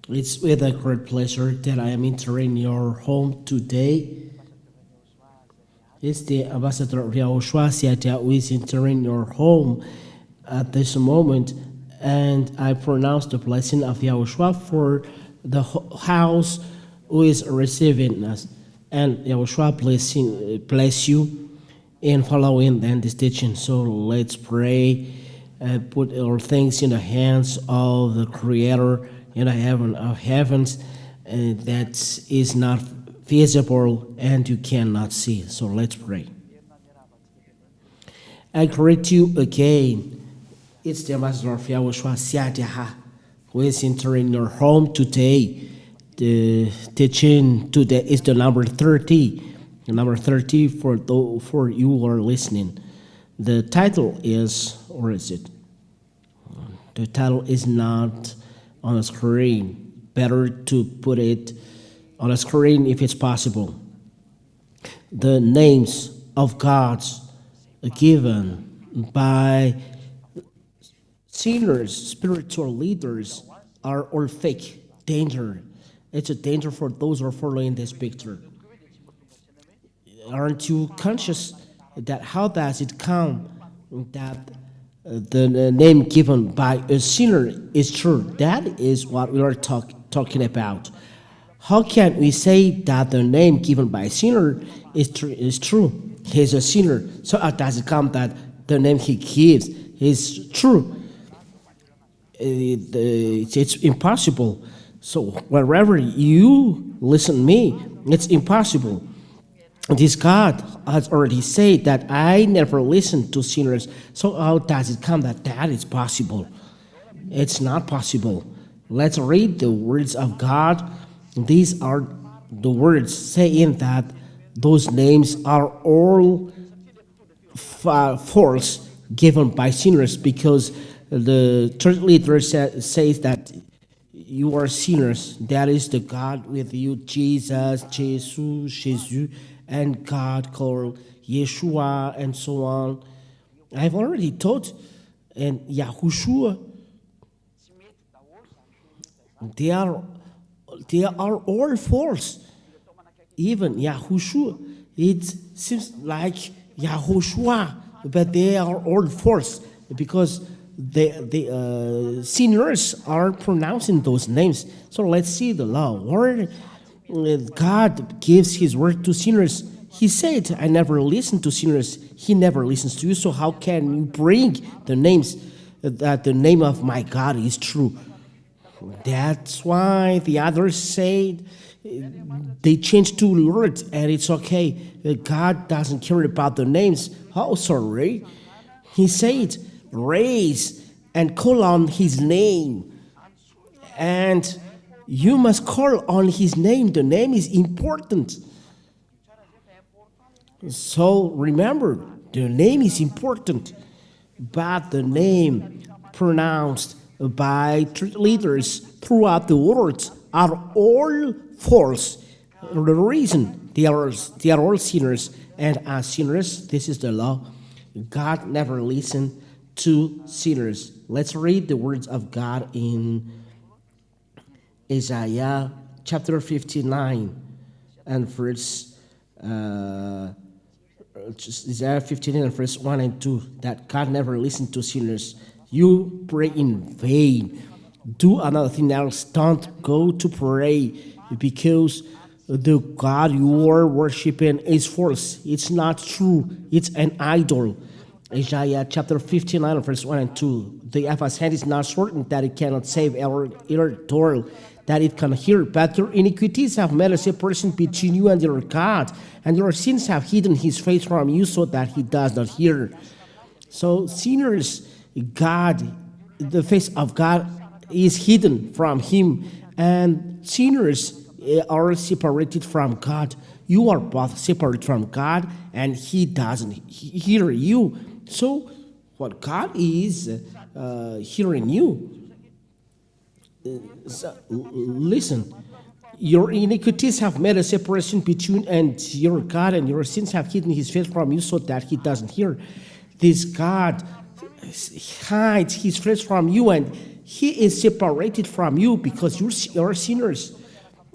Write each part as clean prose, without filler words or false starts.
It's with a great pleasure that I am entering your home today. It's the ambassador of YAHOSHUAH who is entering your home at this moment, and I pronounce the blessing of YAHOSHUAH for the house who is receiving us. And YAHOSHUAH bless you in following this teaching. So let's pray and put our things in the hands of the Creator in the heaven of heavens that is not visible and you cannot see. So let's pray. I greet you again. It's the ambassador of YAHOSHUAH who is entering your home today. The teaching today is the number 30. The number 30 for you who are listening. The title is, or is it? The title is not on the screen. Better to put it on the screen if it's possible. The names of gods given by sinners, spiritual leaders, are all fake. Danger. It's a danger for those who are following this picture. Aren't you conscious that how does it come that the name given by a sinner is true? That is what we are talking about. How can we say that the name given by a sinner is true? He's a sinner. So how does it come that the name he gives is true? It's impossible. So wherever you listen to me, it's impossible. This God has already said that I never listen to sinners. So how does it come that is possible? It's not possible. Let's read the words of God. These are the words saying that those names are all false given by sinners, because the church leader says that you are sinners. That is the God with you, Jesus, Jesus, and God called Yeshua, and so on. I've already taught, and Yahushua, they are all false. Even Yahushua, it seems like YAHOSHUAH, but they are all false because the sinners are pronouncing those names. So let's see the law. Word, God gives his word to sinners. He said, I never listen to sinners. He never listens to you. So how can you bring the names that the name of my God is true? That's why the others say they changed two words and it's okay. God doesn't care about the names. Oh, sorry. He said, raise and call on his name. And you must call on his name. The name is important. So remember, the name is important. But the name pronounced by church leaders throughout the world are all false. The reason they are all sinners, and as sinners, this is the law. God never listened to sinners. Let's read the words of God in Isaiah chapter 59 and verse Isaiah 59 and verse 1 and 2, that God never listened to sinners. You pray in vain. Do another thing else. Don't go to pray, because the God you are worshiping is false. It's not true. It's an idol. Isaiah chapter 59, verse 1 and 2. The YAHVAH's hand is not shortened that it cannot save, or ear dull that it can hear. But your iniquities have made a separation between you and your God, and your sins have hidden his face from you so that he does not hear. So sinners, God, the face of God is hidden from him, and sinners are separated from God. You are both separate from God, and he doesn't hear you. So what God is hearing you. Listen, your iniquities have made a separation between and your God, and your sins have hidden his face from you so that he doesn't hear. This God hides his face from you, and He is separated from you because you're sinners.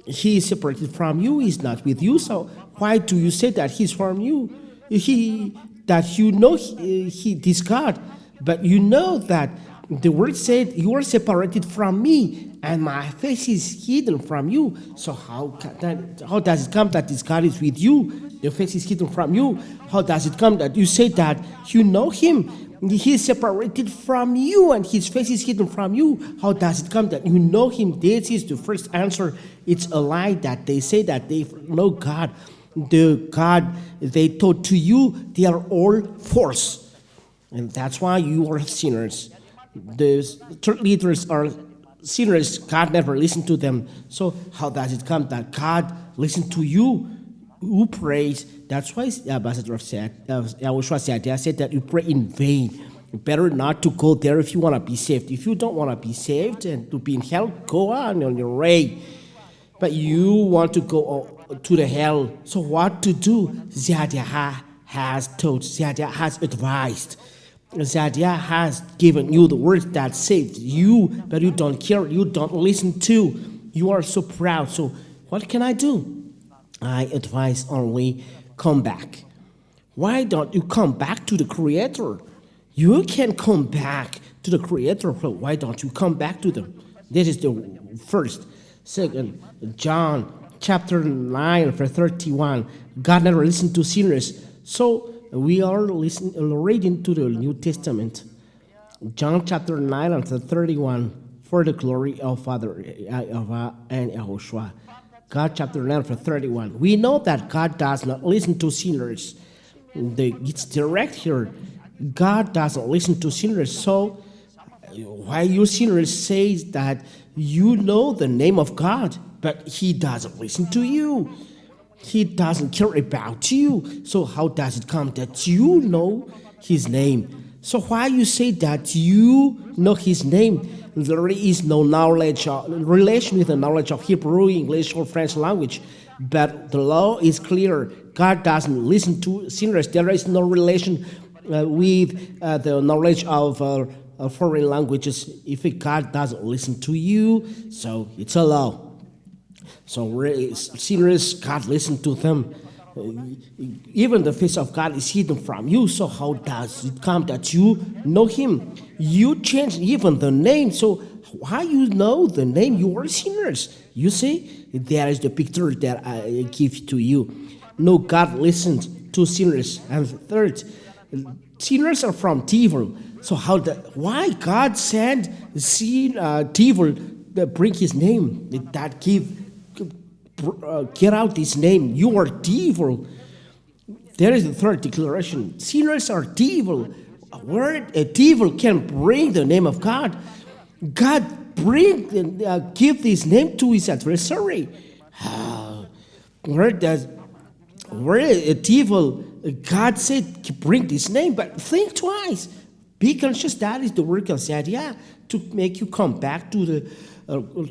He is separated from you. He's not with you. So why do you say that he's from you? He this God, but you know that the word said you are separated from me, and my face is hidden from you. So how does it come that this God is with you? Your face is hidden from you. How does it come that you say that you know him? He is separated from you, and his face is hidden from you. How does it come that you know him? This is the first answer. It's a lie that they say that they know God. The God they taught to you, they are all false. And that's why you are sinners. The church leaders are sinners. God never listened to them. So how does it come that God listened to you who prays? That's why Ambassador said, Yahushua said that you pray in vain. Better not to go there if you want to be saved. If you don't want to be saved and to be in hell, go on your way. But you want to go to the hell. So what to do? YAHVAH has taught. YAHVAH has advised. YAHVAH has given you the words that saved you, but you don't care. You don't listen to. You are so proud. So what can I do? I advise only come back. Why don't you come back to the Creator? You can come back to the Creator. Why don't you come back to them? This is the first. Second, John chapter 9, verse 31. God never listened to sinners. So we are reading to the New Testament. John chapter 9 and verse 31. For the glory of Father YAHVAH and YAHOSHUAH. God chapter 9 verse 31. We know that God does not listen to sinners. It's direct here. God doesn't listen to sinners. So why you sinners say that you know the name of God, but he doesn't listen to you. He doesn't care about you. So how does it come that you know his name? So why you say that you know his name? There is no knowledge, relation with the knowledge of Hebrew, English, or French language. But the law is clear. God doesn't listen to sinners. There is no relation with the knowledge of foreign languages. If God doesn't listen to you, so it's a law. So sinners, God listen to them. Even the face of God is hidden from you. So how does it come that you know him? You change even the name. So why you know the name? You are sinners. You see, there is the picture that I give to you. No, God listens to sinners. And third, sinners are from devil. So why God sent devil to bring his name? That get out his name. You are devil. There is the third declaration. Sinners are devil. Where a devil can bring the name of God, God give this name to his adversary. Where a devil, God said bring this name, but think twice. Be conscious that is the work of YAHVAH to make you come back to the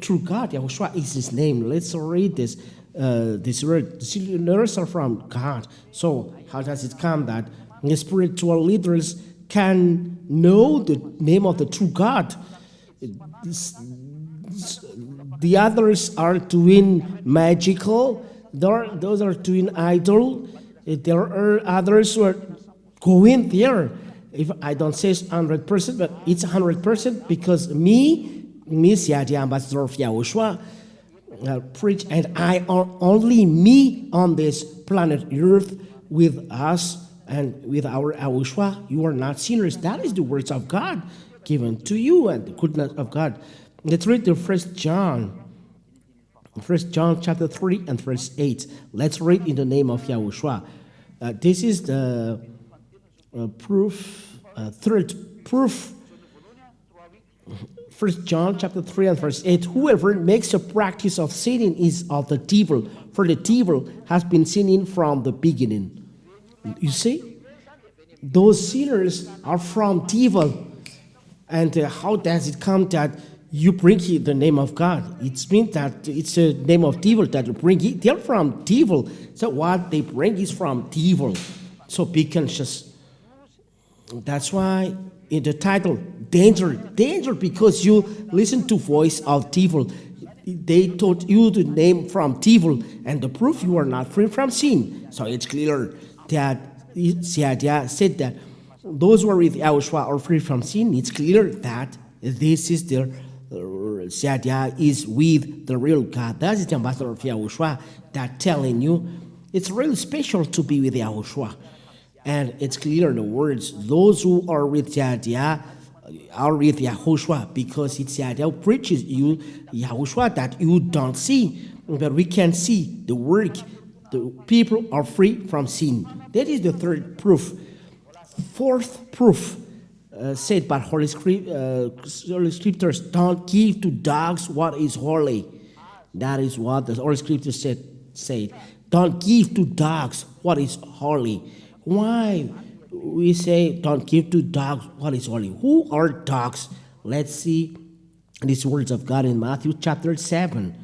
true God. Yahushua is his name. Let's read this. This word. Sinners are from God. So how does it come that the spiritual leaders can know the name of the true God? The others are doing magical. Those are doing idol. There are others who are going there. If I don't say 100%, but it's 100% because me, YAHVAH, ambassador of Yahushua, preach, and I are only me on this planet Earth with us and with our Yahushua. You are not sinners. That is the words of God given to you and the goodness of God. Let's read the First John chapter 3 and verse 8. Let's read in the name of Yahushua. This is the third proof. 1 John chapter 3 and verse 8. Whoever makes a practice of sinning is of the devil, for the devil has been sinning from the beginning. You see? Those sinners are from devil. And how does it come that you bring the name of God? It means that it's the name of devil that you bring it. They're from devil. So what they bring is from devil. So be conscious. That's why in the title, danger, because you listen to voice of devil. They taught you the name from devil, and the proof you are not free from sin. So it's clear that Yahushua said that those who are with Yahushua are free from sin. It's clear that this is their Yahushua is with the real God. That is the ambassador of Yahushua that telling you it's really special to be with Yahushua. And it's clear in the words, those who are with Yahushua are with Yahushua, because it's Yahushua preaches you Yahushua that you don't see, but we can see the work. The people are free from sin. That is the third proof. Fourth proof, said by Holy Scriptures, don't give to dogs what is holy. That is what the Holy Scriptures said. Don't give to dogs what is holy. Why we say don't give to dogs what is holy? Who are dogs? Let's see these words of God in Matthew chapter 7.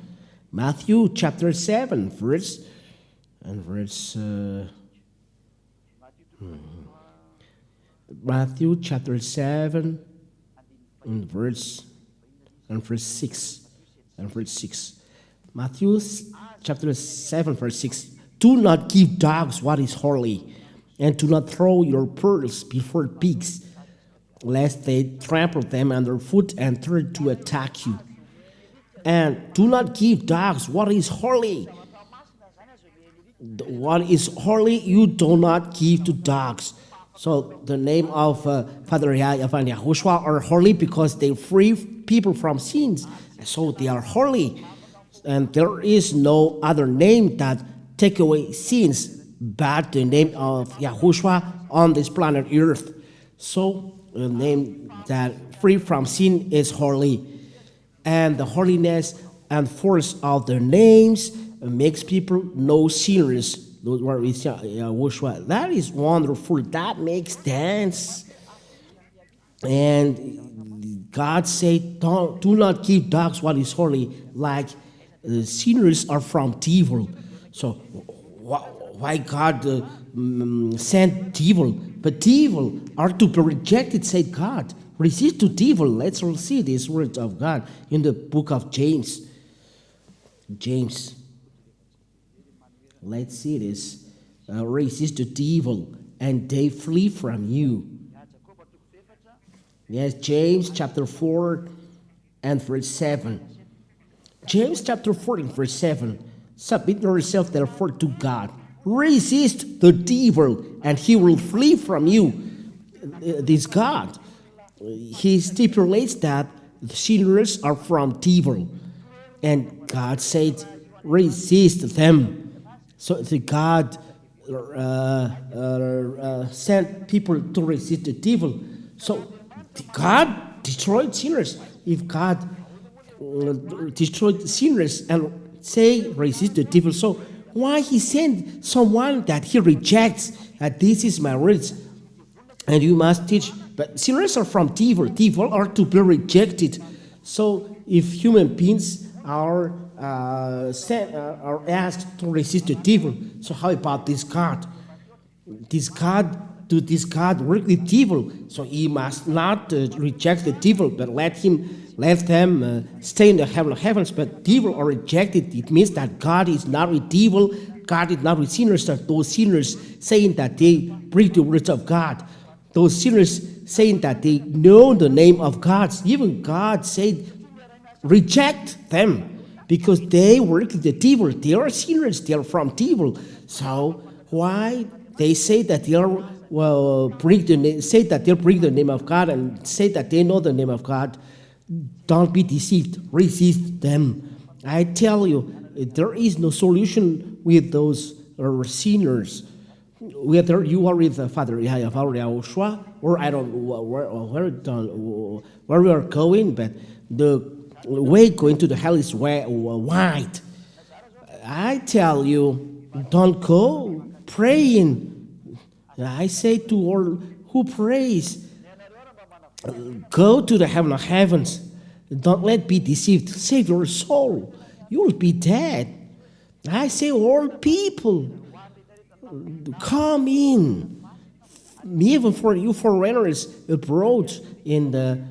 Matthew chapter 7, verse. Matthew chapter 7 and verse 6. Matthew chapter 7 verse 6. Do not give dogs what is holy, and do not throw your pearls before pigs, lest they trample them underfoot and turn to attack you. And do not give dogs what is holy. What is holy, you do not give to dogs. So the name of Father YAHVAH and YAHOSHUAH are holy because they free people from sins. So they are holy. And there is no other name that take away sins but the name of YAHOSHUAH on this planet Earth. So the name that free from sin is holy. And the holiness and force of their names makes people no sinners. Those were with Yahushua. That is wonderful. That makes sense. And God said, do not give dogs what is holy, like sinners are from devil. So why God sent devil? But devil are to be rejected, said God. Resist to devil. Let's all see these words of God in the book of James. James. Let's see this. Resist the devil, and they flee from you. Yes, James chapter 4 and verse 7. James chapter 4 and verse 7. Submit yourself therefore to God. Resist the devil, and he will flee from you. This God, he stipulates that sinners are from devil. And God said, resist them. So the God sent people to resist the devil. So God destroyed sinners. If God destroyed sinners and say resist the devil, so why he sent someone that he rejects? That this is my words, and you must teach. But sinners are from devil. Devil are to be rejected. So if human beings are asked to resist the devil, so how about this God? This God work with devil, so he must not reject the devil, but let them stay in the heaven of heavens. But devil are rejected. It means that God is not with devil. God is not with sinners. Those sinners saying that they break the words of God. Those sinners saying that they know the name of God. Even God said, reject them. Because they work with the devil. They are sinners. They are from devil. So why they say that they are bring the name of God and say that they know the name of God? Don't be deceived. Resist them. I tell you, there is no solution with those sinners. Whether you are with Father YAHVAH or Yahushua, or I don't know where we are going, but the way going to the hell is wide. I tell you, don't go praying. I say to all who prays, go to the heaven of heavens. Don't let be deceived. Save your soul. You will be dead. I say all people, come in. Even for you foreigners abroad in the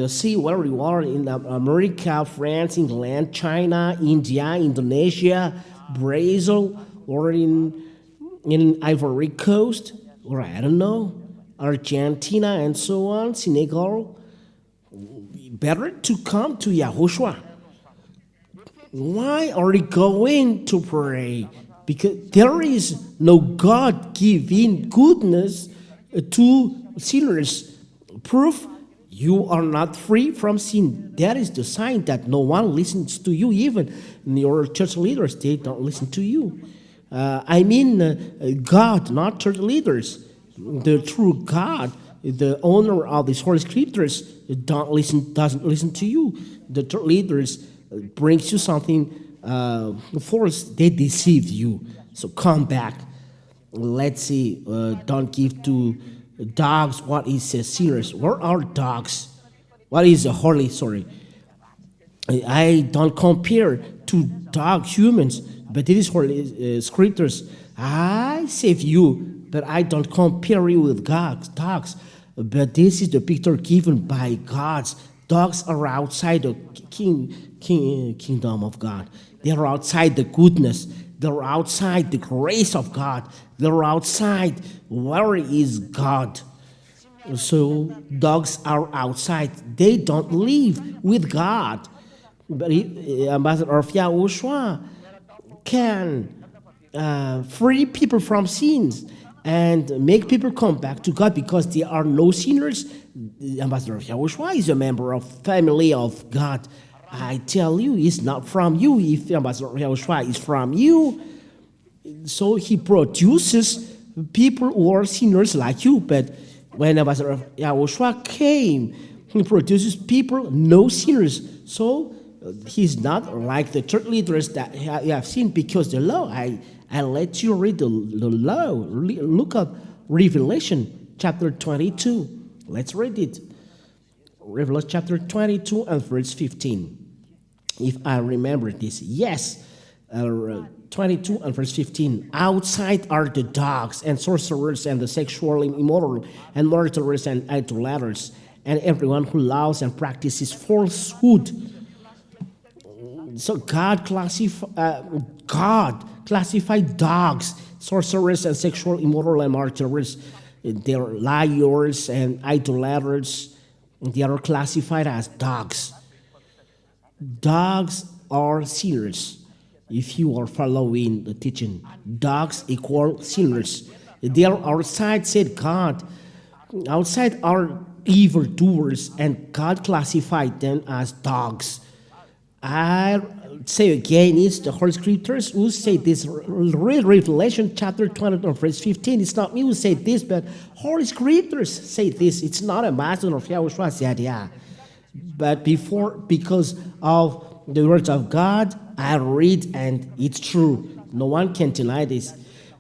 see where you are in America, France, England, China, India, Indonesia, Brazil, or in Ivory Coast, or I don't know, Argentina, and so on, Senegal. Better to come to Yahushua. Why are you going to pray? Because there is no God giving goodness to sinners. Proof you are not free from sin. That is the sign that no one listens to you. Even your church leaders, they don't listen to you. God, not church leaders. The true God, the owner of these Holy Scriptures, doesn't listen to you. The church leaders brings you something force. They deceive you. So come back. Let's see. Don't give to dogs what is sinners. Where are dogs? What is a holy? Sorry, I don't compare to dog humans, but it is holy scriptures. I save you, but I don't compare you with dogs. But this is the picture given by God's. Dogs are outside the kingdom of God. They are outside the goodness. They're outside the grace of God. They're outside where is God. So dogs are outside. They don't live with God. But Ambassador of Yahushua can free people from sins and make people come back to God because there are no sinners. The Ambassador of Yahushua is a member of family of God. I tell you, it's not from you. If the Ambassador of Yahushua is from you, so he produces people who are sinners like you. But when Ambassador of Yahushua came, he produces people, no sinners. So he's not like the church leaders that you have seen, because the law, I let you read the law. Look up Revelation chapter 22. Let's read it. Revelation chapter 22 and verse 15. If I remember this. Yes. 22 and verse 15. Outside are the dogs and sorcerers and the sexually immoral and murderers and idolaters and everyone who loves and practices falsehood. So God classified dogs, sorcerers and sexual immoral and murderers. They're liars and idolaters. They are classified as dogs. Dogs are sinners. If you are following the teaching, dogs equal sinners. They are outside, said God. Outside are evildoers, and God classified them as dogs. I say again, it's the Holy Scriptures who say this. Read Revelation chapter 20 verse 15. It's not me who say this, but Holy Scriptures say this. It's not a master of Yahushua said, yeah. But because of the words of God, I read and it's true. No one can deny this.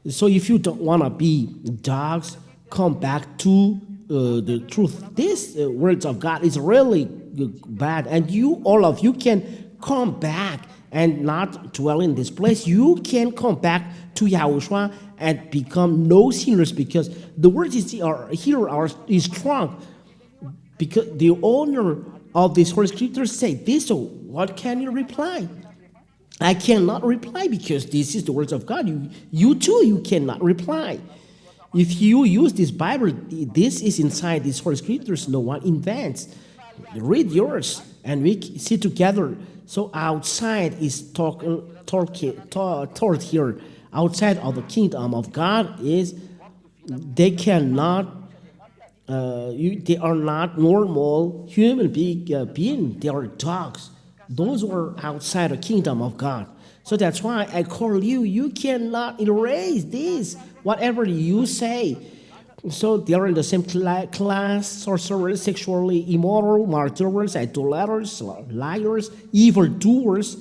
So if you don't want to be dogs, come back to the truth. This words of God is really bad. And all of you can come back and not dwell in this place. You can come back to Yahushua and become no sinners, because the words is strong. Because the owner of this Holy Scripture say this, so what can you reply? I cannot reply because this is the words of God. You too, you cannot reply. If you use this Bible, this is inside these Holy Scriptures. No one invents. Read yours, and we see together. So outside is taught here. Outside of the kingdom of God is they cannot. They are not normal human being. They are dogs. Those were outside the kingdom of God. So that's why I call you. You cannot erase this, whatever you say. So they are in the same class: sorcerers, sexually immoral, murderers, idolaters, liars, evildoers.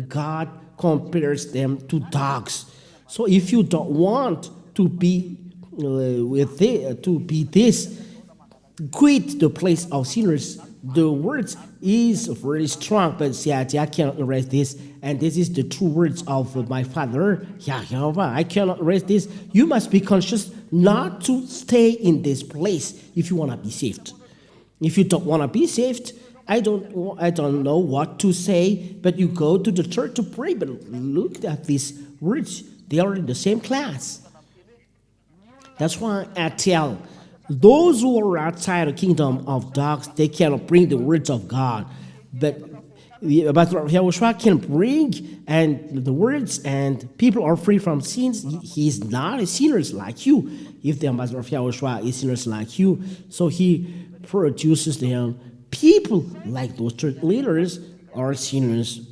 God compares them to dogs. So if you don't want to be this, quit the place of sinners. The words is very strong, but I cannot erase this. And this is the true words of my Father, YAHVAH. I cannot erase this. You must be conscious not to stay in this place if you want to be saved. If you don't want to be saved, I don't know what to say, but you go to the church to pray. But look at these words. They are in the same class. That's why I tell those who are outside the kingdom of dogs, they cannot bring the words of God. But Yahushua can bring and the words, and people are free from sins. He is not a sinner like you. If the ambassador of Yahushua is sinners like you, so he produces them. People like those church leaders are sinners.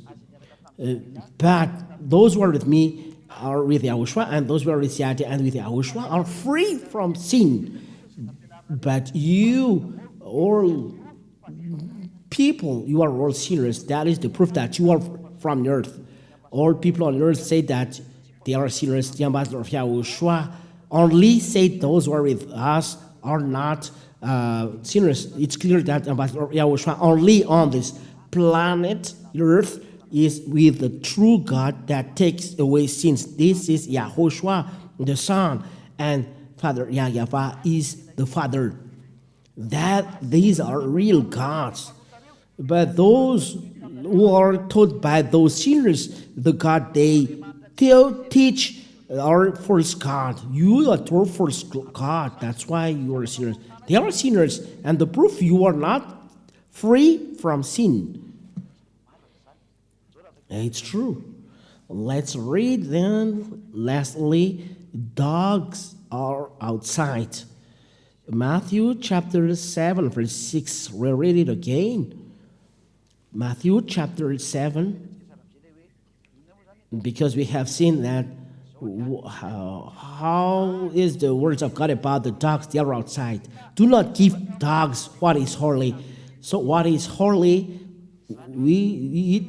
But those who are with me are with Yahushua, and those who are with Yahweh and with Yahushua are free from sin. But you, all people, you are all sinners. That is the proof that you are from the earth. All people on earth say that they are sinners. The ambassador of Yahushua only say those who are with us are not sinners. It's clear that ambassador of Yahushua only on this planet, earth, is with the true God that takes away sins. This is YAHOSHUAH, the Son, and Father YAHVAH is the Father. That these are real gods. But those who are taught by those sinners, the God they teach are false God. You adore false God. That's why you are sinners. They are sinners, and the proof you are not free from sin. It's true. Let's read then. Lastly, dogs are outside. Matthew chapter 7, verse 6. We'll read it again. Matthew chapter 7. Because we have seen that how is the words of God about the dogs? They are outside. Do not give dogs what is holy. So what is holy, it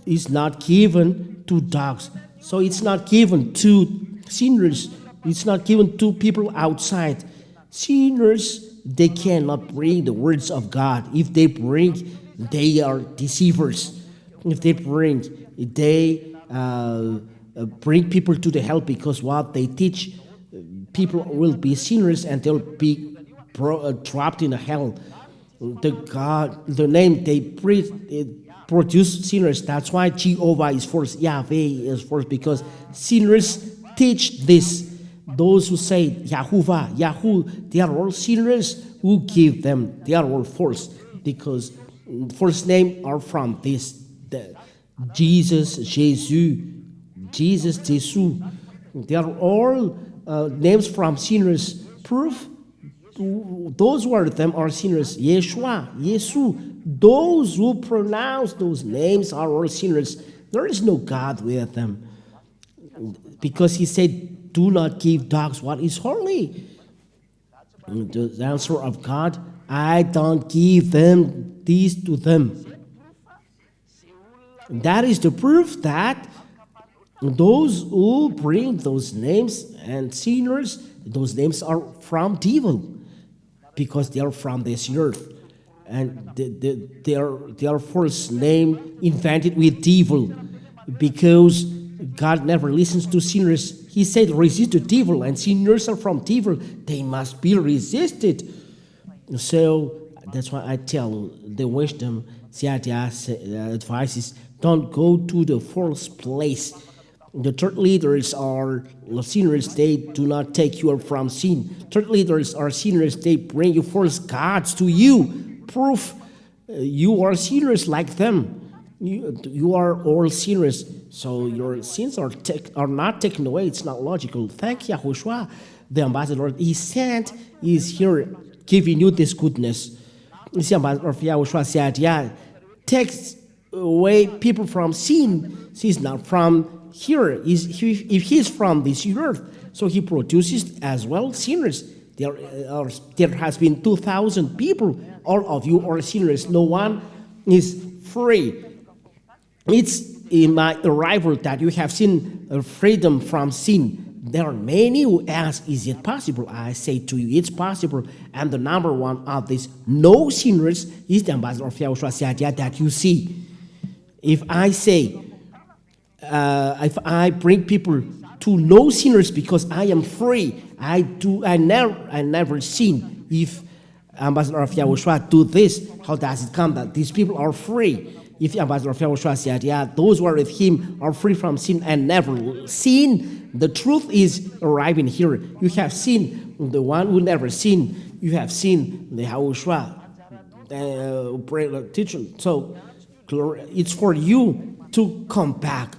is not given to dogs. So it's not given to sinners. It's not given to people outside. Sinners, they cannot bring the words of God. If they bring, they are deceivers. If they bring, they bring people to the hell, because what they teach, people will be sinners and they'll be trapped in the hell. The name they produce sinners. That's why Jehovah is first, Yahweh is first, because sinners teach this. Those who say Yahuwah, Yahu, they are all sinners. Who give them? They are all false, because first name are from this. Jesus, Jesus, Jesus. They are all names from sinners. Proof, those who are them are sinners. Yeshua, Yesu. Those who pronounce those names are all sinners. There is no God with them, because he said, do not give dogs what is holy. The answer of God, I don't give them these to them. That is the proof that those who bring those names and sinners, those names are from devil, because they are from this earth. And they are false name invented with devil, because God never listens to sinners. He said, resist the devil, and sinners are from devil. They must be resisted. So that's why I tell the wisdom, advices, don't go to the false place. The church leaders are sinners. They do not take you from sin. Church leaders are sinners. They bring you false gods to you. Proof you are sinners like them. You are all sinners. So your sins are not taken away. It's not logical. Thank Yahushua, the ambassador he sent, is here giving you this goodness. The ambassador of Yahushua said, yeah, takes away people from sin. He's not from here. If he's from this earth, so he produces as well sinners. There has been 2,000 people. All of you are sinners. No one is free. It's in my arrival that you have seen freedom from sin. There are many who ask, is it possible? I say to you, it's possible. And the number one of these no sinners is the ambassador of Yahushua Sadia that you see. If I say, if I bring people to no sinners because I am free, I never sin. If ambassador of Yahushua do this, how does it come that these people are free? If the ambassador of Yahushua said, yeah, those who are with him are free from sin and never sin, the truth is arriving here. You have seen the one who never sinned. You have seen the Yahushua teacher. So it's for you to come back.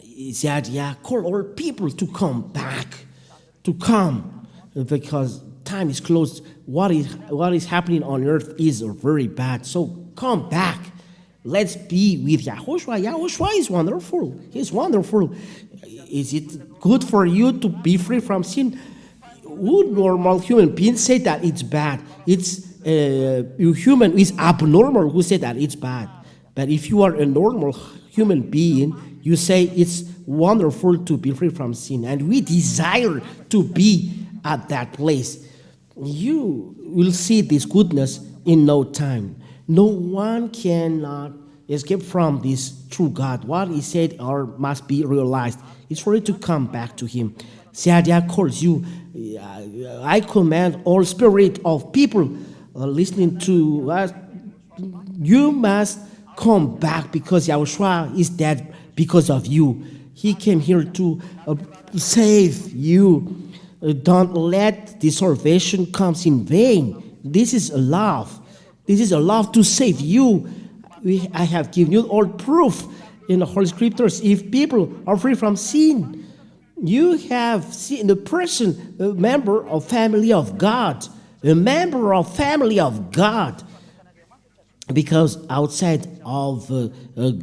He said, yeah, call all people to come back, to come, because time is close. What is happening on earth is very bad. So come back. Let's be with Yahushua. Yahushua is wonderful. He's wonderful. Is it good for you to be free from sin? Would normal human beings say that it's bad? It's you human is abnormal who say that it's bad. But if you are a normal human being, you say it's wonderful to be free from sin. And we desire to be at that place. You will see this goodness in no time. No one cannot escape from this true God. What he said must be realized. It's for you to come back to him. Siadia calls you. I command all spirit of people listening to us. You must come back because Yahushua is dead because of you. He came here to save you. Don't let the salvation come in vain. This is a love. This is a love to save you. I have given you all proof in the Holy Scriptures. If people are free from sin, you have seen the person, a member of family of God, a member of family of God. Because outside of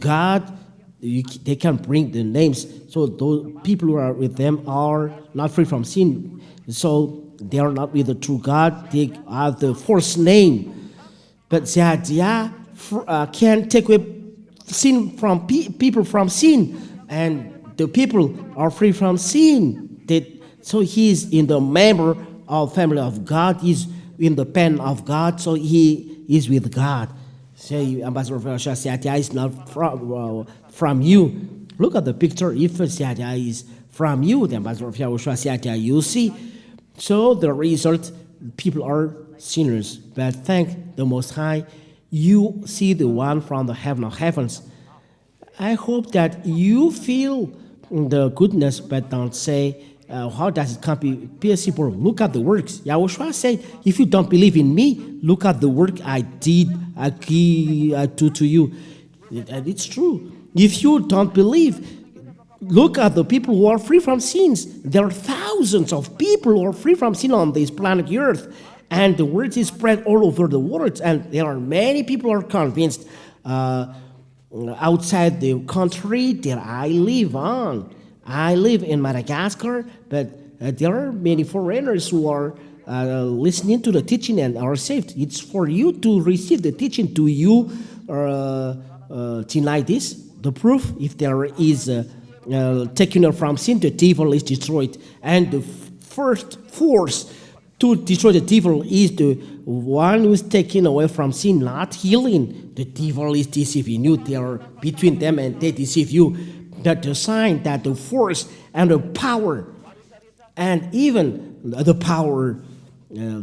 God, they can bring the names. So those people who are with them are not free from sin. So they are not with the true God. They are the false name. But Ziadia can take away sin from people from sin. And the people are free from sin. So he is in the member of family of God. He's in the pen of God. So he is with God. Say, Ambassador of Yahushua is not from you. Look at the picture. If Yahushua is from you, the Ambassador of Yahushua, you see. So the result, people are sinners. But thank the Most High, you see the one from the heaven of heavens. I hope that you feel the goodness, but don't say, how does it come be possible? Look at the works. Yahushua said, if you don't believe in me, look at the work I did, I do to you. And it's true. If you don't believe, look at the people who are free from sins. There are thousands of people who are free from sin on this planet Earth. And the word is spread all over the world. And there are many people who are convinced outside the country that I live on. I live in Madagascar, but there are many foreigners who are listening to the teaching and are saved. It's for you to receive the teaching. Do you deny this? The proof, if there is taken from sin, the devil is destroyed. And the first force to destroy the devil is the one who is taken away from sin, not healing. The devil is deceiving you. They are between them and they deceive you. That the sign, that the force and the power, and even the power,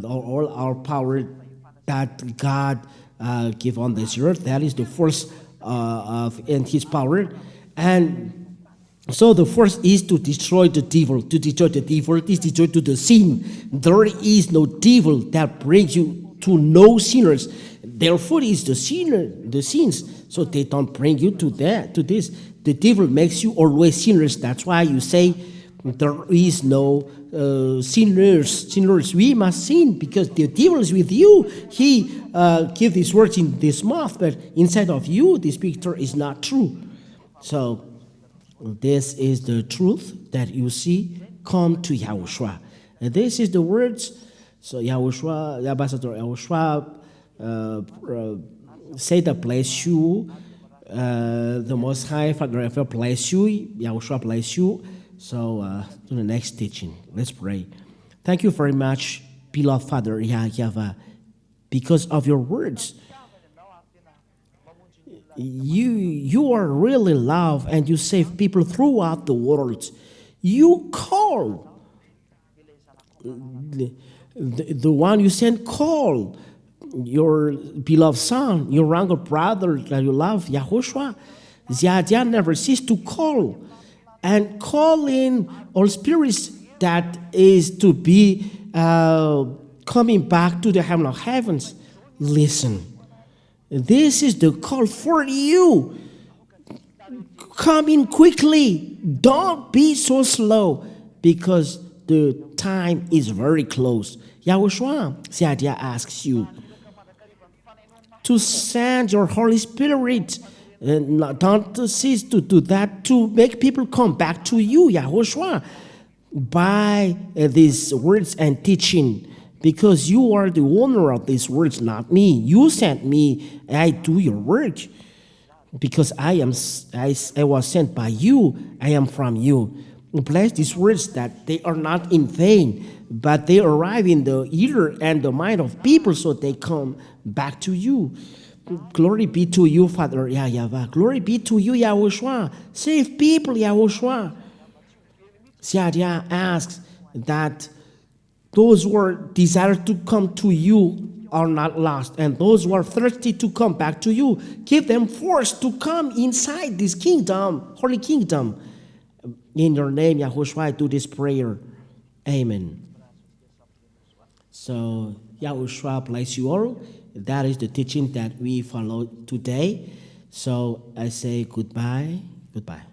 all our power that God give on this earth, that is the force and His power. And so the force is to destroy the devil. To destroy the devil is destroy to the sin. There is no devil that brings you to no sinners. Therefore is the sinner, the sins. So they don't bring you to that, to this. The devil makes you always sinners. That's why you say there is no sinners. We must sin because the devil is with you. He gives these words in this mouth, but inside of you, this picture is not true. So this is the truth that you see. Come to Yahushua. And this is the words. So Yahushua, the ambassador Yahushua, say the bless you. The Most High Father bless you. Yahushua bless you. So to the next teaching, let's pray. Thank you very much, beloved Father YAHVAH, because of your words. You are really love and you save people throughout the world. You call the one you sent call, your beloved son, your younger brother that you love, Yahushua. They never cease to call and call in all spirits that is to be coming back to the heaven of heavens. Listen, this is the call for you. Come in quickly. Don't be so slow because the time is very close. Yahushua, Ziadia asks you to send your Holy Spirit. Don't cease to do that, to make people come back to you, Yahushua, by these words and teaching, because you are the owner of these words, not me. You sent me, I do your work, because I was sent by you, I am from you. Bless these words that they are not in vain, but they arrive in the ear and the mind of people so they come back to you. Glory be to you, Father YAHVAH. Glory be to you, Yahushua. Save people, Yahushua. Ziadia asks that those who are desire to come to you are not lost, and those who are thirsty to come back to you, give them force to come inside this kingdom, holy kingdom. In your name, Yahushua, I do this prayer. Amen. So, Yahushua bless you all. That is the teaching that we follow today. So, I say goodbye. Goodbye.